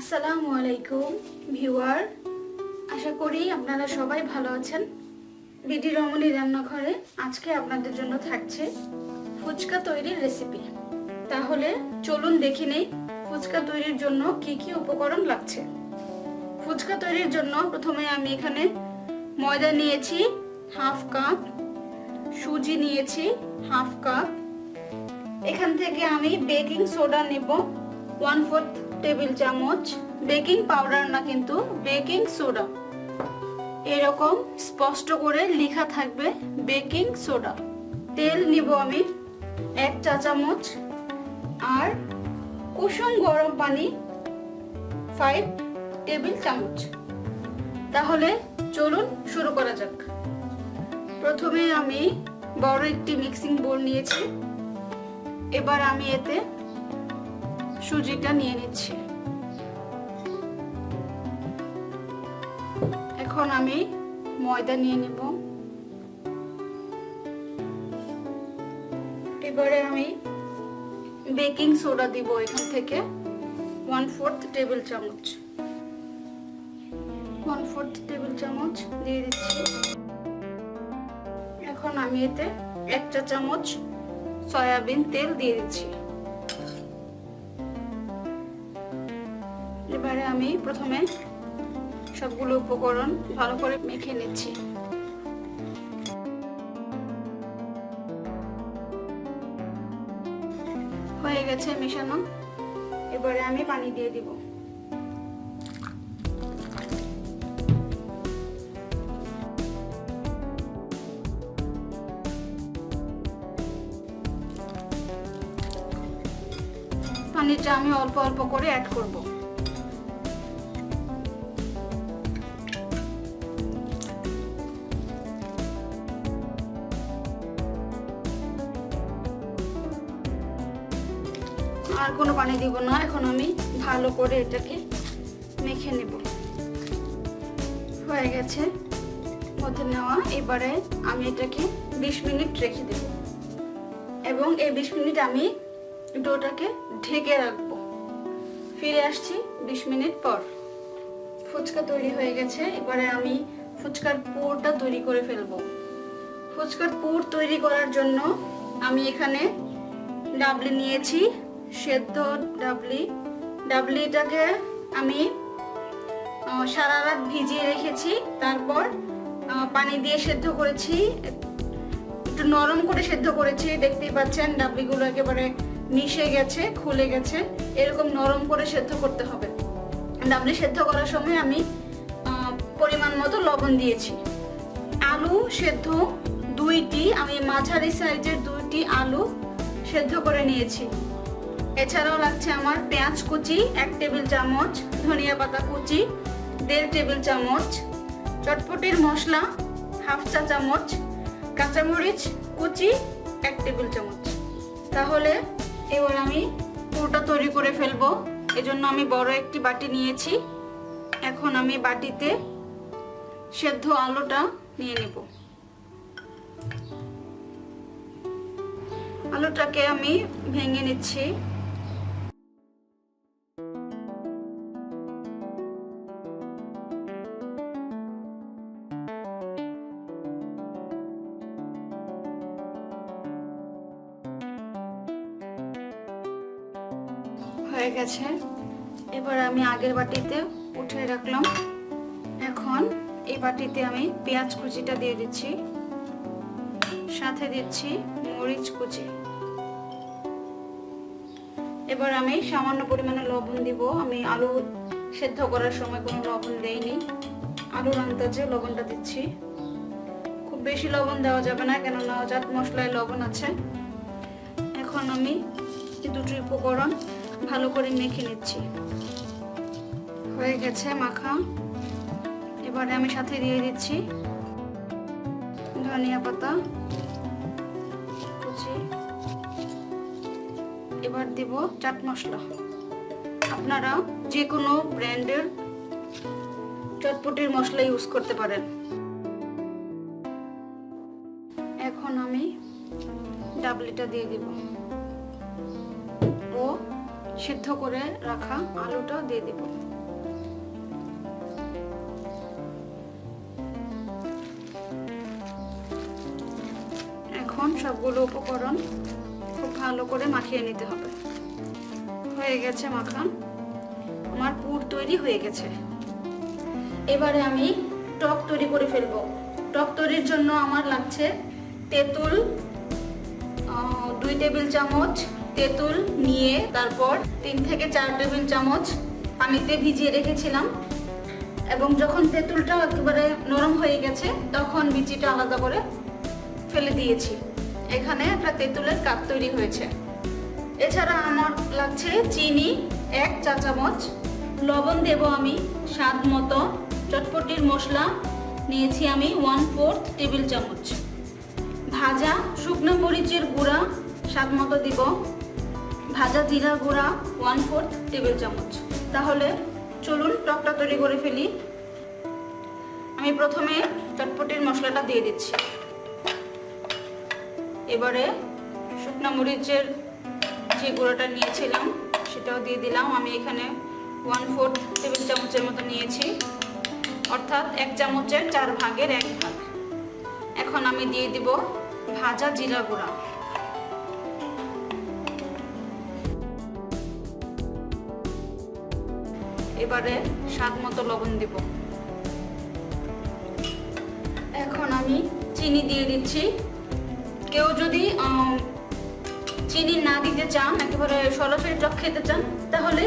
আসসালামু আলাইকুম ভিউয়ার, আশা করি আপনারা সবাই ভালো আছেন। বিডি রমণী রান্নাঘরে আজকে আপনাদের জন্য থাকছে ফুচকা তৈরির রেসিপি। তাহলে চলুন দেখে নেই ফুচকা তৈরির জন্য কি কি উপকরণ লাগছে। ফুচকা তৈরির জন্য প্রথমে আমি এখানে ময়দা নিয়েছি হাফ কাপ, সুজি নিয়েছি হাফ কাপ, এখান থেকে আমি বেকিং সোডা নেব 1/4 টেবিল চামচ, বেকিং পাউডার না কিন্তু বেকিং সোডা, এরকম স্পষ্ট করে লেখা থাকবে বেকিং সোডা। তেল নিব আমি 1 চা চামচ, আর কুসুম গরম পানি 5 টেবিল চামচ। তাহলে চলুন শুরু করা যাক। প্রথমে আমি বড় একটি মিক্সিং বোল নিয়েছি, এবার আমি এতে সুজিটা নিয়ে নিচ্ছি। এখন আমি ময়দা নিয়ে নিব। এবারে আমি বেকিং সোডা দিব এখান থেকে 1/4 টেবিল চামচ, 1/4 টেবিল চামচ দিয়ে দিচ্ছি। এখন আমি এতে 1 চা চামচ সয়াবিন তেল দিয়ে দিচ্ছি। এবারে আমি প্রথমে সবগুলো উপকরণ ভালো করে মেখে নিচ্ছি। হয়ে গেছে মেশানো, এবারে আমি পানি দিয়ে দিব। পানিটা আমি অল্প অল্প করে অ্যাড করব। আর কোনো পানি দিব না, এখন আমি ভালো করে এটাকে মেখে নেব। হয়ে গেছে মধ্যে নেওয়া। এবারে আমি এটাকে 20 মিনিট রেখে দেব এবং এই 20 মিনিট আমি ডোটাকে ঢেকে রাখবো। ফিরে আসছি 20 মিনিট পর। ফুচকা তৈরি হয়ে গেছে, এবারে আমি ফুচকার পুরটা তৈরি করে ফেলবো। ফুচকার পুর তৈরি করার জন্য আমি এখানে ডাবলি নিয়েছি, সেদ্ধ ডাবলিটাকে আমি সারা রাত ভিজিয়ে রেখেছি, তারপর পানি দিয়ে সেদ্ধ করেছি, একটু নরম করে সেদ্ধ করেছি। দেখতেই পাচ্ছেন ডাবলিগুলো একেবারে মিশে গেছে, খুলে গেছে, এরকম নরম করে সেদ্ধ করতে হবে। ডাবলি সেদ্ধ করার সময় আমি পরিমাণ মতো লবণ দিয়েছি। আলু সেদ্ধ 2টি, আমি মাঝারি সাইজের 2টি আলু সেদ্ধ করে নিয়েছি। এছাড়াও লাগছে আমার পেঁয়াজ কুচি 1 টেবিল চামচ, ধনিয়া পাতা কুচি 1.5 টেবিল চামচ, চটপটির মশলা 1/2 চা চামচ, কাঁচামরিচ কুচি 1 টেবিল চামচ। তাহলে এবার আমি পুরটা তৈরি করে ফেলবো। এজন্য আমি বড় একটি বাটি নিয়েছি। এখন আমি বাটিতে সেদ্ধ আলুটা নিয়ে নেব। আলুটাকে আমি ভেঙে নিচ্ছি। হয়ে গেছে, এবার আমি আগের বাটিতে উঠিয়ে রাখলাম। এখন এই বাটিতে আমি পেঁয়াজ কুচিটা দিয়ে দিচ্ছি, সাথে দিচ্ছি মরিচ কুচি। এবার আমি সামান্য পরিমাণে লবণ দিব। আমি আলু সেদ্ধ করার সময় কোনো লবণ দেইনি, আলুর আন্দাজে লবণটা দিচ্ছি। খুব বেশি লবণ দেওয়া যাবে না, কেননা জাত মশলায় লবণ আছে। এখন আমি দুটি উপকরণ ভালো করে মেখে নিচ্ছি। হয়ে গেছে মাখা। এবারে আমি সাথে দিয়ে দিচ্ছি ধনিয়া পাতা কুচি, এবার দিব চাট মশলা। আপনারা যে কোনো ব্র্যান্ডের চটপটির মশলা ইউজ করতে পারেন। এখন আমি ডাবলিটা দিয়ে দিব ও সিদ্ধ করে রাখা আলুটাও দিয়ে দিব। এখন সবগুলো উপকরণ খুব ভালো করে মাখিয়ে নিতে হবে। হয়ে গেছে মাখা, আমার পুর তৈরি হয়ে গেছে। এবারে আমি টক তৈরি করে ফেলবো। টক তৈরির জন্য আমার লাগছে তেঁতুল, 2 টেবিল চামচ তেঁতুল নিয়ে তারপর 3 থেকে 4 টেবিল চামচ পানিতে ভিজিয়ে রেখেছিলাম, এবং যখন তেঁতুলটা একেবারে নরম হয়ে গেছে তখন বিচিটা আলাদা করে ফেলে দিয়েছি। এখানে একটা তেঁতুলের কাপ তৈরি হয়েছে। এছাড়া আমার লাগছে চিনি 1 চা চামচ, লবণ দেব আমি স্বাদ মতো, চটপটির মশলা নিয়েছি আমি 1/4 টেবিল চামচ, ভাজা শুকনো মরিচের গুঁড়া স্বাদ মতো দিব, ভাজা জিরা গুঁড়া 1/4 টেবিল চামচ। তাহলে চলুন টকটা তৈরি করে ফেলি। আমি প্রথমে চটপটির মশলাটা দিয়ে দিচ্ছি। এবারে শুকনো মরিচের যে গুঁড়োটা নিয়েছিলাম সেটাও দিয়ে দিলাম। আমি এখানে 1/4 টেবিল চামচের মতো নিয়েছি, অর্থাৎ 1 চামচের 4 ভাগের 1 ভাগ। এখন আমি দিয়ে দিব ভাজা জিরা গুঁড়া। এবারে স্বাদ মতো লবণ দিব। এখন আমি চিনি দিয়ে দিচ্ছি। কেউ যদি চিনি না দিতে চান, একেবারে সরাসরি টক খেতে চান, তাহলে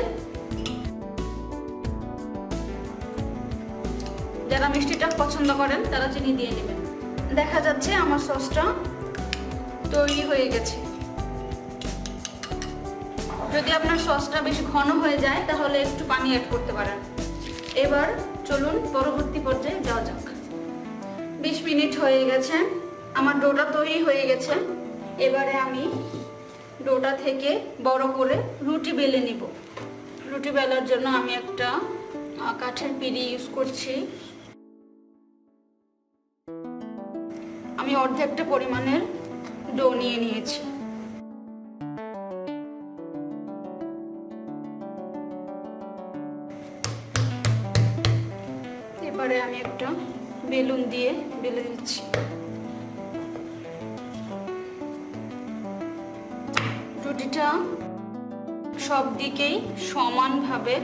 যারা মিষ্টিটা পছন্দ করেন তারা চিনি দিয়ে নেবেন। দেখা যাচ্ছে আমার সসটা তৈরি হয়ে গেছে। যদি আপনার সসটা বেশি ঘন হয়ে যায় তাহলে একটু পানি অ্যাড করতে পারেন। এবার চলুন পরবর্তী পর্যায়ে যাওয়া যাক। 20 মিনিট হয়ে গেছে, আমার ডোটা তৈরি হয়ে গেছে। এবারে আমি ডোটা থেকে বড় করে রুটি বেলে নিব। রুটি বেলার জন্য আমি একটা কাঠের পিঁড়ি ইউজ করছি। আমি অর্ধেকটা পরিমাণের ডো নিয়ে নিয়েছি। এবারে আমি একটা বেলুন দিয়ে বেলে দিচ্ছি। রুটিটা সব দিকেই সমানভাবে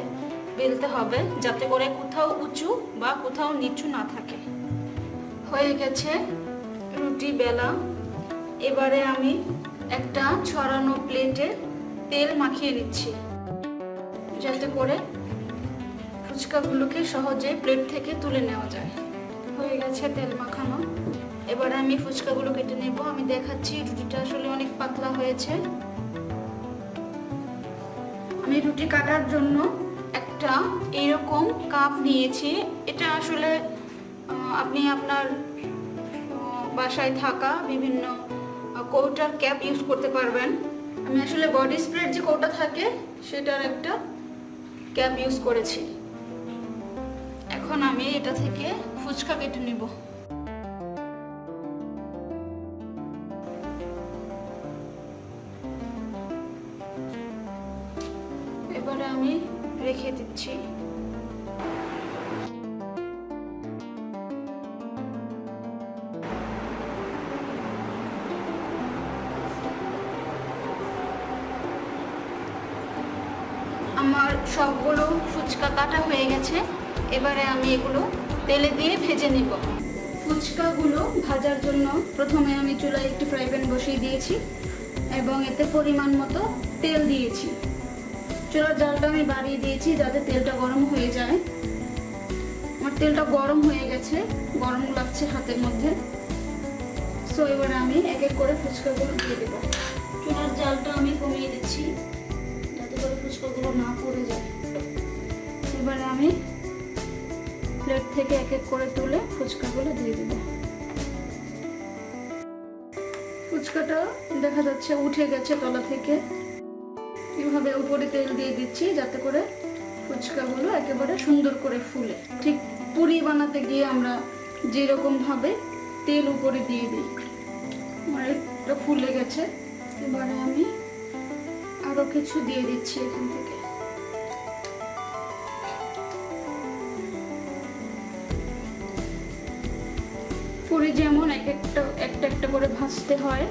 বেলতে হবে, যাতে করে কোথাও উঁচু বা কোথাও নিচু না থাকে। হয়ে গেছে রুটি বেলা। এবারে আমি একটা ছড়ানো প্লেটে তেল মাখিয়ে নিচ্ছি, যাতে করে ফুচকাগুলোকে সহজে প্লেট থেকে তুলে নেওয়া যায়। হয়ে গেছে তেল মাখানো। এবারে আমি ফুচকাগুলো কেটে নেব। আমি দেখাচ্ছি, রুটিটা আসলে অনেক পাতলা হয়েছে। আমি রুটি কাটার জন্য একটা এরকম কাপ নিয়েছি। এটা আসলে আপনি আপনার বাসায় থাকা বিভিন্ন কৌটার ক্যাপ ইউজ করতে পারবেন। আমি আসলে বডি স্প্রের যে কৌটা থাকে সেটার একটা ক্যাপ ইউজ করেছি। এখন আমি এটা থেকে ফুচকা কেটে নিব। এবারে আমি রেখে দিচ্ছি। আমার সবগুলো ফুচকা কাটা হয়ে গেছে। এবারে আমি এগুলো তেলে দিয়ে ভেজে নিব। ফুচকাগুলো ভাজার জন্য প্রথমে আমি চুলায় একটি ফ্রাই প্যান বসিয়ে দিয়েছি এবং এতে পরিমাণ মতো তেল দিয়েছি। চুলার জালটা আমি বাড়িয়ে দিয়েছি যাতে তেলটা গরম হয়ে যায়। আমার তেলটা গরম হয়ে গেছে, গরম লাগছে হাতের মধ্যে। সো এবারে আমি এক এক করে ফুচকাগুলো দিয়ে দেব। চুলার জালটা আমি কমিয়ে দিচ্ছি যাতে করে ফুচকাগুলো না পড়ে যায়। এবারে আমি প্লেট থেকে এক এক করে তুলে ফুচকাগুলো দিয়ে দেব। ফুচকাটা দেখা যাচ্ছে উঠে গেছে তলা থেকে। এভাবে উপরে তেল দিয়ে দিচ্ছি যাতে করে ফুচকাগুলো একেবারে সুন্দর করে ফুলে। ঠিক পুরি বানাতে গিয়ে আমরা যেরকম ভাবে তেল উপরে দিয়ে দিই। আমার এটা ফুলে গেছে। এবারে আমি আরো আরো কিছু দিয়ে দিচ্ছি এখান থেকে। পুরি যেমন একটা একটা করে ভাজতে হয়,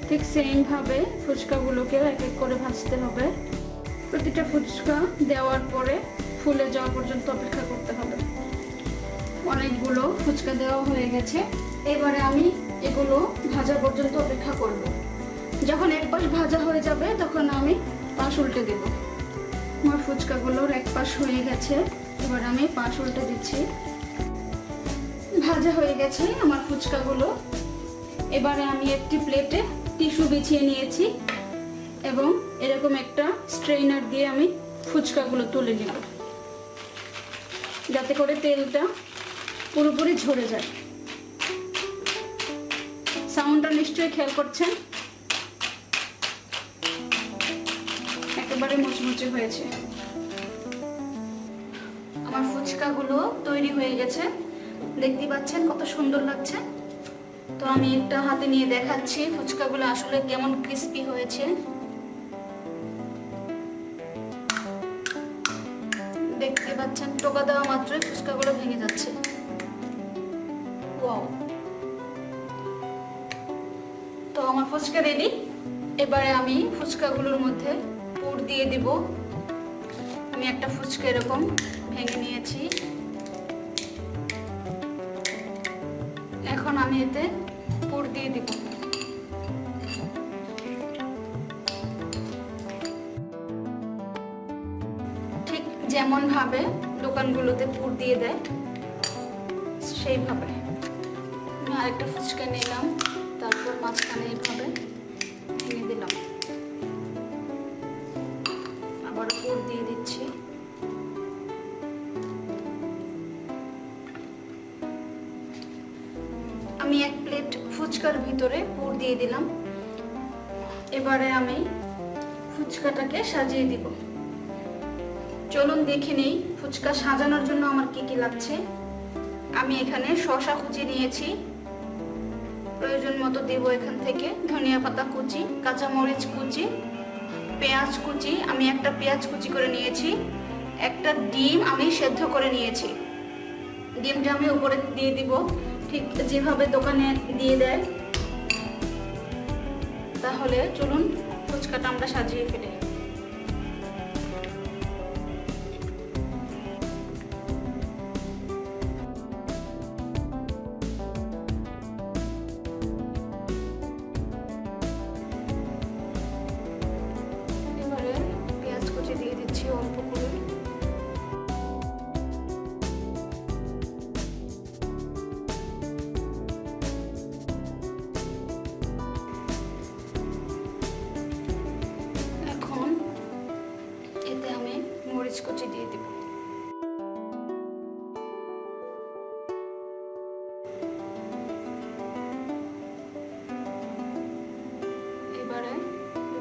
ঠিক সেম ভাবে ফুচকাগুলোকেও এক এক করে ভাজতে হবে। প্রতিটা ফুচকা দেওয়ার পরে ফুলে যাওয়া পর্যন্ত অপেক্ষা করতে হবে। অনেকগুলো ফুচকা দেওয়া হয়ে গেছে, এবারে আমি এগুলো ভাজা পর্যন্ত অপেক্ষা করব। যখন এক পাশ ভাজা হয়ে যাবে তখন আমি পাশ উল্টে দেব। আমার ফুচকাগুলোর এক পাশ হয়ে গেছে, এবার আমি পাশ উল্টে দিচ্ছি। ভাজা হয়ে গেছে আমার ফুচকাগুলো। এবারে আমি একটি প্লেটে টিস্যু বিছিয়ে নিয়েছি এবং এরকম একটা স্ট্রেইনার দিয়ে আমি ফুচকাগুলো তুলে নেব, যাতে করে তেলটা পুরোপুরি ঝরে যায়। সাউন্ডটা নিশ্চয়ই খেয়াল করছেন, একেবারে মুচমুচে হয়েছে। আমার ফুচকাগুলো তৈরি হয়ে গেছে, দেখতে পাচ্ছেন কত সুন্দর লাগছে। তো আমি একটা হাতে নিয়ে দেখাচ্ছি ফুচকাগুলো আসলে কেমন ক্রিস্পি হয়েছে। দেখতে পাচ্ছেন টোকা দেওয়া মাত্রই ফুচকাগুলো ভেঙে যাচ্ছে। ওয়াও! তো আমার ফুচকা রেডি। এবারে আমি ফুচকাগুলোর মধ্যে পুর দিয়ে দিব। আমি একটা ফুচকা এরকম ভেঙে নিয়েছি। এখন আমি এতে পুর দিয়ে দিব। ঠিক যেমন ভাবে দোকানগুলোতে পুর দিয়ে দেয় সেইভাবে আমি আরেকটা ফুচকা নিলাম, তারপর মাঝখানে এইভাবে ভেঙে দিলাম, আবার পুর দিয়ে দিচ্ছি। আমি এক প্লেট ফুচকার ভিতরে পুর দিয়ে দিলাম। এবারে আমি ফুচকাটাকে সাজিয়ে দিব। চলুন দেখে নেই ফুচকা সাজানোর জন্য আমার কি কি লাগছে। আমি এখানে শসা কুচি নিয়েছি, প্রয়োজন মতো দেব এখান থেকে। ধনিয়া পাতা কুচি, কাঁচা মরিচ কুচি, পেঁয়াজ কুচি, আমি একটা পেঁয়াজ কুচি করে নিয়েছি। একটা ডিম আমি সেদ্ধ করে নিয়েছি, ডিমটা আমি উপরে দিয়ে দিব, ঠিক যেভাবে দোকানে দিয়ে দেয়। তাহলে চলুন ফুচকাটা আমরা সাজিয়ে ফেলি। এবারে পেঁয়াজ কুচি দিয়ে দিচ্ছি অল্প করে। মরিচ কুচি দিয়ে দিব। এবারে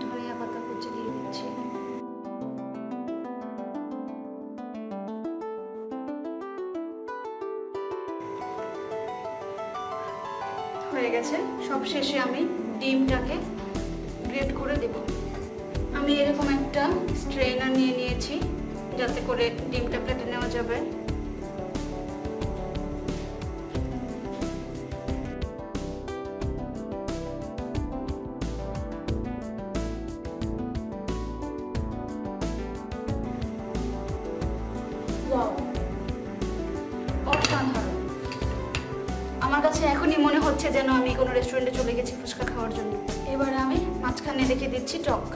ধনিয়া পাতা কুচি দিয়ে দিচ্ছি। হয়ে গেছে। সব শেষে আমি ডিমটাকে গ্রেট করে দেব। আমি এরকম একটা স্ট্রেনার নিয়ে নিয়েছি, যাতে করে ডিমটা কেটে নেওয়া যাবে। ওয়াও, অসাধারণ! আমার কাছে এখনই মনে হচ্ছে যেন আমি কোনো রেস্টুরেন্টে চলে গেছি ফুচকা খাওয়ার জন্য। এবারে আমি মাঝখানে রেখে দিচ্ছি টক।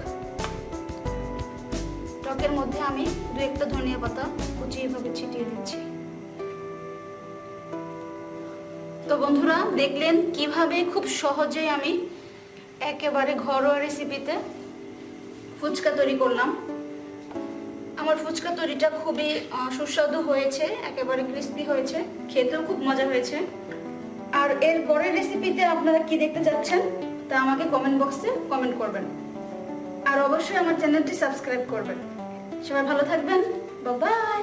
টকের মধ্যে আমি দু একটা ধনিয়া পাতা কুচি এভাবে ছিটিয়ে দিচ্ছি। তো বন্ধুরা, দেখলেন কিভাবে খুব সহজেই আমি একেবারে ঘরোয়া রেসিপিতে ফুচকা তৈরি করলাম। আমার ফুচকা তৈরিটা খুবই সুস্বাদু হয়েছে, একেবারে ক্রিস্পি হয়েছে, খেতেও খুব মজা হয়েছে। আর এর পরের রেসিপিতে আপনারা কি দেখতে যাচ্ছেন তা আমাকে কমেন্ট বক্সে কমেন্ট করবেন। আর অবশ্যই আমার চ্যানেলটি সাবস্ক্রাইব করবেন। সবাই ভালো থাকবেন। Bye bye.